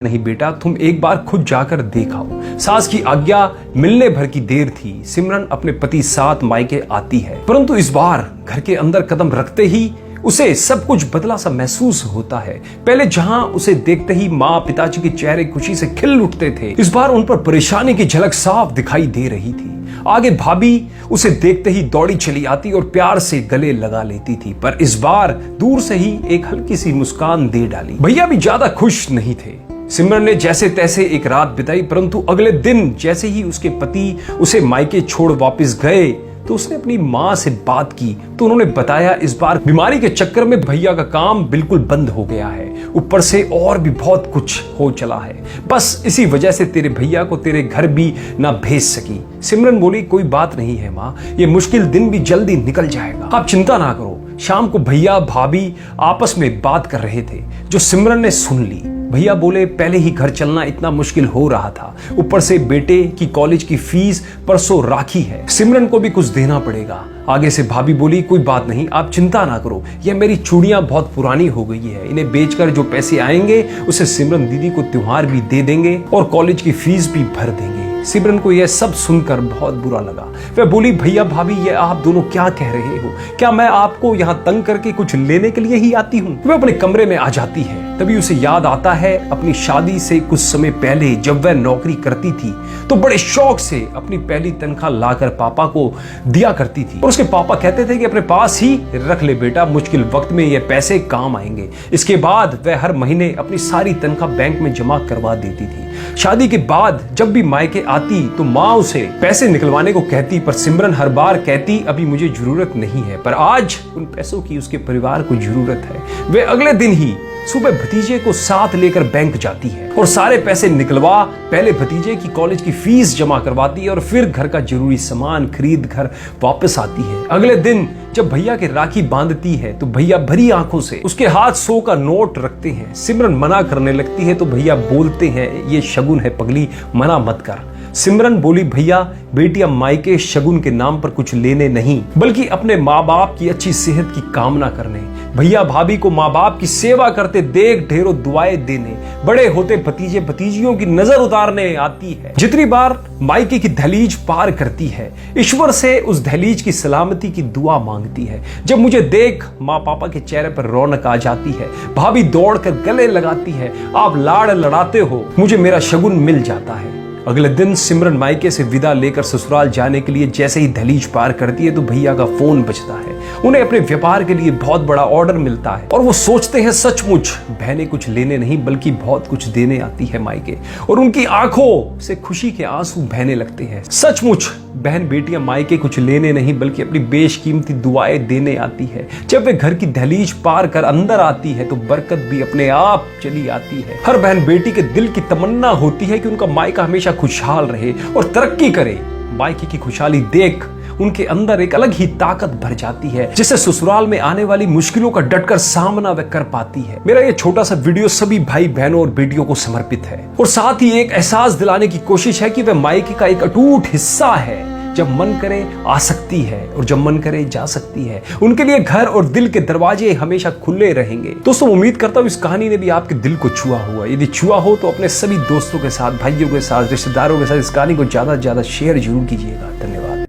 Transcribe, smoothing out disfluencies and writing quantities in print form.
नहीं बेटा, तुम एक बार खुद जाकर देख आओ। सास की आज्ञा मिलने भर की देर थी। सिमरन अपने पति साथ मायके आती है, परंतु इस बार घर के अंदर कदम रखते ही उसे सब कुछ बदला सा महसूस होता है। पहले जहां उसे देखते ही माँ पिताजी के चेहरे खुशी से खिल उठते थे, इस बार उन पर परेशानी की झलक साफ दिखाई दे रही थी। आगे भाभी उसे देखते ही दौड़ी चली आती और प्यार से गले लगा लेती थी, पर इस बार दूर से ही एक हल्की सी मुस्कान दे डाली। भैया भी ज्यादा खुश नहीं थे। सिमरन ने जैसे तैसे एक रात बिताई, परंतु अगले दिन जैसे ही उसके पति उसे मायके छोड़ वापस गए तो उसने अपनी माँ से बात की तो उन्होंने बताया इस बार बीमारी के चक्कर में भैया का काम बिल्कुल बंद हो गया है, ऊपर से और भी बहुत कुछ हो चला है। बस इसी वजह से तेरे भैया को तेरे घर भी ना भेज सकी। सिमरन बोली, कोई बात नहीं है माँ, ये मुश्किल दिन भी जल्दी निकल जाएगा, आप चिंता ना करो। शाम को भैया भाभी आपस में बात कर रहे थे जो सिमरन ने सुन ली। भैया बोले, पहले ही घर चलना इतना मुश्किल हो रहा था, ऊपर से बेटे की कॉलेज की फीस परसों राखी है, सिमरन को भी कुछ देना पड़ेगा। आगे से भाभी बोली, कोई बात नहीं, आप चिंता ना करो, यह मेरी चूड़ियां बहुत पुरानी हो गई है, इन्हें बेचकर जो पैसे आएंगे उसे सिमरन दीदी को त्योहार भी दे देंगे और कॉलेज की फीस भी भर देंगे। सिमरन को यह सब सुनकर बहुत बुरा लगा। वह बोली, भैया भाभी ये आप दोनों क्या कह रहे हो? क्या मैं आपको यहाँ तंग करके कुछ लेने के लिए ही आती हूँ? वह अपने कमरे में आ जाती है। तभी उसे याद आता है अपनी शादी से कुछ समय पहले जब वह नौकरी करती थी तो बड़े शौक से अपनी पहली तनख्वाह लाकर पापा को दिया करती थी और उसके पापा कहते थे कि अपने पास ही रख ले बेटा, मुश्किल वक्त में ये पैसे काम आएंगे। इसके बाद वह हर महीने अपनी सारी तनख्वाह बैंक में जमा करवा देती थी। शादी के बाद जब भी मायके आती तो माँ उसे पैसे निकलवाने को कहती, पर सिमरन हर बार कहती अभी मुझे जरूरत नहीं है। पर आज उन पैसों की उसके परिवार को जरूरत है। वे अगले दिन ही सुबह भतीजे को साथ लेकर बैंक जाती है और सारे पैसे निकलवा पहले भतीजे की कॉलेज की फीस जमा करवाती है और फिर घर का जरूरी सामान खरीद घर वापस आती है। अगले दिन जब भैया के राखी बांधती है तो भैया भरी आंखों से उसके हाथ 100 का नोट रखते हैं। सिमरन मना करने लगती है तो भैया बोलते हैं, ये शगुन है पगली, मना मत कर। सिमरन बोली, भैया बेटियां मायके शगुन के नाम पर कुछ लेने नहीं बल्कि अपने माँ बाप की अच्छी सेहत की कामना करने, भैया भाभी को माँ बाप की सेवा करते देख ढेरों दुआएं देने, बड़े होते भतीजे भतीजियों की नजर उतारने आती है। जितनी बार मायके की दहलीज पार करती है ईश्वर से उस दहलीज की सलामती की दुआ मांगती है। जब मुझे देख माँ पापा के चेहरे पर रौनक आ जाती है, भाभी दौड़कर गले लगाती है, आप लाड़ लड़ाते हो, मुझे मेरा शगुन मिल जाता है। अगले दिन सिमरन मायके से विदा लेकर ससुराल जाने के लिए जैसे ही दहलीज पार करती है तो भैया का फोन बजता है। उन्हें अपने व्यापार के लिए बहुत बड़ा ऑर्डर मिलता है और वो सोचते हैं सचमुच बहनें कुछ लेने नहीं बल्कि बहुत कुछ देने आती है मायके, और उनकी आंखों से खुशी के आंसू बहने लगते हैं। सचमुच बहन बेटियां मायके कुछ लेने नहीं बल्कि अपनी बेशकीमती दुआएं देने आती है। जब वे घर की दहलीज पार कर अंदर आती है तो बरकत भी अपने आप चली आती है। हर बहन बेटी के दिल की तमन्ना होती है कि उनका मायका हमेशा खुशहाल रहे और तरक्की करे। मायके की खुशहाली देख उनके अंदर एक अलग ही ताकत भर जाती है जिससे ससुराल में आने वाली मुश्किलों का डटकर सामना वह कर पाती है। मेरा ये छोटा सा वीडियो सभी भाई बहनों और बेटियों को समर्पित है और साथ ही एक एहसास दिलाने की कोशिश है कि वह मायके का एक अटूट हिस्सा है। जब मन करे आ सकती है और जब मन करे जा सकती है। उनके लिए घर और दिल के दरवाजे हमेशा खुले रहेंगे। दोस्तों, उम्मीद करता हूँ इस कहानी ने भी आपके दिल को छुआ हुआ। यदि छुआ हो तो अपने सभी दोस्तों के साथ, भाइयों के साथ, रिश्तेदारों के साथ इस कहानी को ज्यादा से ज्यादा शेयर जरूर कीजिएगा।